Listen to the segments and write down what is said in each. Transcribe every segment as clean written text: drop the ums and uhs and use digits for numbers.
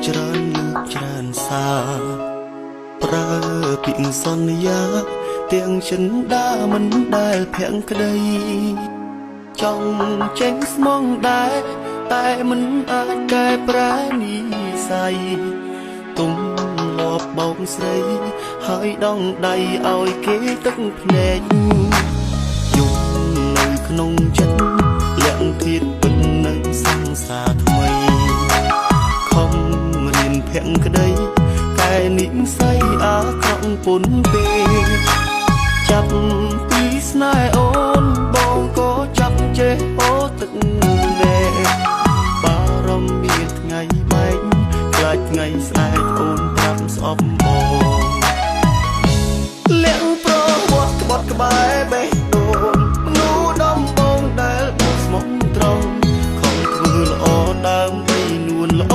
ច្រើនលើកច្រើនសារប្រើពាក្យសន្យាទាំងចិនដាមិនដែលភាំងក្តីចង់ចេញស្មងដែរតែមិនអាចកែប្រែនិស័យទុំលាប់បោកស្រីហើយដងដៃឲ្យគេទឹកភ្នែកយំនៅក្នុងចិត្តលាក់ធៀបពិតនៅសង្សារថ្មីខំរៀនភាំងក្តីតែនិស័យអាក្រក់ពុនពេកចាប់ពីស្នេហ៍អូនបងក៏ចាប់ចេះអូទឹកណែបារម្ភមានថ្ងៃបែកខ្លាចថ្ងៃស្អែកអូនប្រាប់ស្អប់បងលាក់ប្រវត្តិក្បត់ក្បែរបេះដូងមនុស្សដំបងដែលបងស្មោះត្រង់ខំធ្វើល្អដើមបីនួនល្អ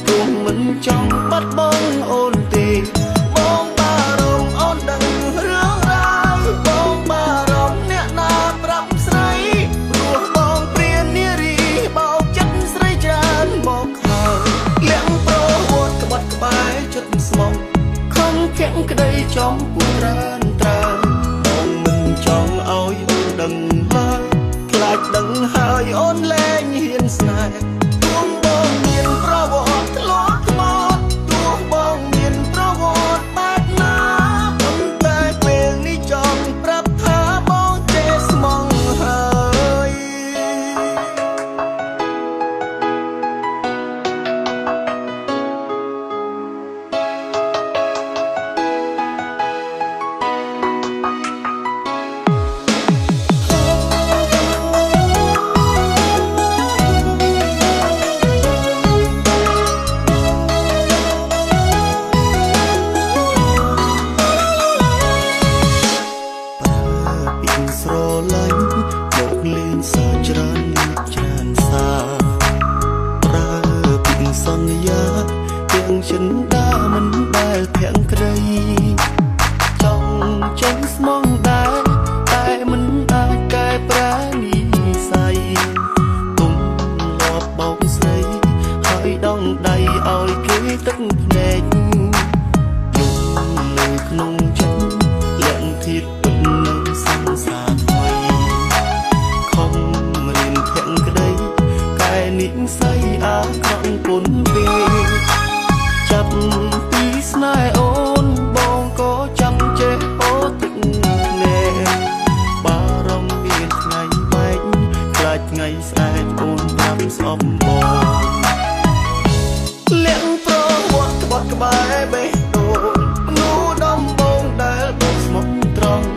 ព្រោះមិនចង់បាត់បង់អូនទេបងបារម្ភអូនដឹងរឿងរ៉ាវបងបារម្ភអ្នកណាប្រាប់ស្រីព្រោះបងព្រាននារីបោកចិត្តស្រីច្រើនមកហើយលាក់ប្រវត្តិក្បត់ក្បែរចិត្តស្មោះខំភាំងក្តីចំពួតច្រើនច្រើនបងមិនចង់ឲ្យអូនដឹងឡើយខ្លាចដឹងហើយអូនលែងហ៊ានស្នេហ៍ទោះបងមានប្រវត្តិធ្លាប់ថ្មត់ទោះបងមានប្រវត្តិបែបណាប៉ុន្តែពេលនេះចង់ប្រាប់ថាបងចេះស្មងហើយស្រឡាញ់មកលេងសើចច្រើនលើកច្រើនសារប្រើពាក្យសន្យាទាំងចិនដាមិនដែលភាំងក្តីចង់ចេញស្មងដែរតែមិនអាចកែប្រែនិស័យទុំលាប់បោកស្រីហើយដងដៃឲ្យគេទឹកភ្នែកយំនៅក្នុងចិត្តលាក់ធៀបពិតនៅសង្សារនិស័យអាក្រក់ពុនពេកចាប់ពីស្នេហ៍អូនបងក៏ចាំចេះអូទឹកណែបារម្ភមានថ្ងៃបែកខ្លាចថ្ងៃស្អែកអូនប្រាប់ស្អប់បងលាក់ប្រវត្តិក្បត់ក្បែរបេះដូងមនុស្សដំបងដែលបងស្មោះត្រង់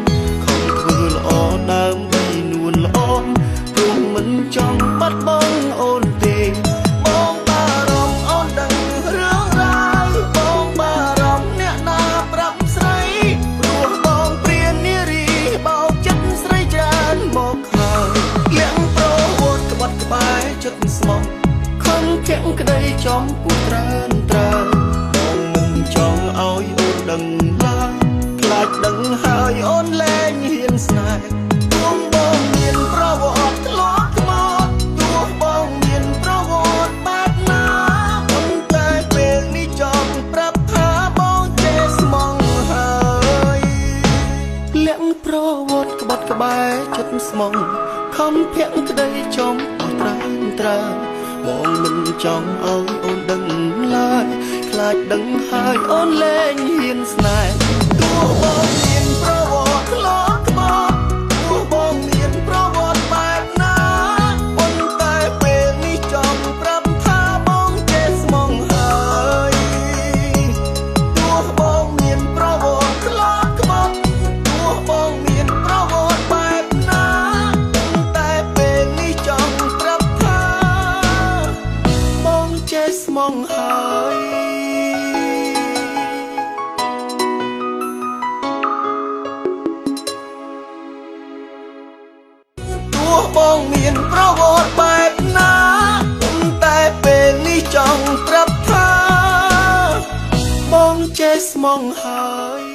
ខំធ្វើល្អដើមបីនួនល្អព្រោះមិនចង់បាត់បង់អូនទេបងបារម្ភអូនដឹងរឿងរ៉ាវបងបារម្ភអ្នកណាប្រាប់ស្រីព្រោះបងព្រាននារីបោកចិត្តស្រីច្រើនមកហើយលាក់ប្រវត្តិក្បត់ក្បែរចិត្តស្មោះខំភាំងក្តីចំពួតច្រើនច្រើនបងមិនចង់ឲ្យអូនដឹងឡើយខ្លាចដឹងហើយអូនលែងហ៊ានស្នេហ៍ទោះបងមានប្រវត្តិធ្លាប់ថ្មត់ទោះបងមានប្រវត្តិបែបណាប៉ុន្តែពេលនេះចង់ប្រាប់ថាបងចេះស្មងហើយលាក់ប្រវត្តិក្បត់ក្បែរចិត្តស្មងខំភាំងក្តីចំពួតច្រើនច្រើនបងមិនចង់ឲ្យអូនដឹងឡើយខ្លាចដឹងហើយអូនលែងហ៊ានស្នេហ៍ទោះបងមានប្រវត្តិធ្លាប់ថ្មត់ទោះបងមានប្រវត្តិបែបណាប៉ុន្តែពេលនេះចង់ប្រាប់ថាបងចេះស្មងហើយទោះបងមានប្រវត្តិធ្លាប់ថ្មត់ទោះបងមានប្រវត្តិបែបណាប៉ុន្តែពេលនេះចង់ប្រាប់ថាបងចេះស្មងហើយបងមានប្រវត្តិបែបណាប៉ុន្តែពេលនេះចង់ប្រាប់ថាបងចេះស្មងហើយ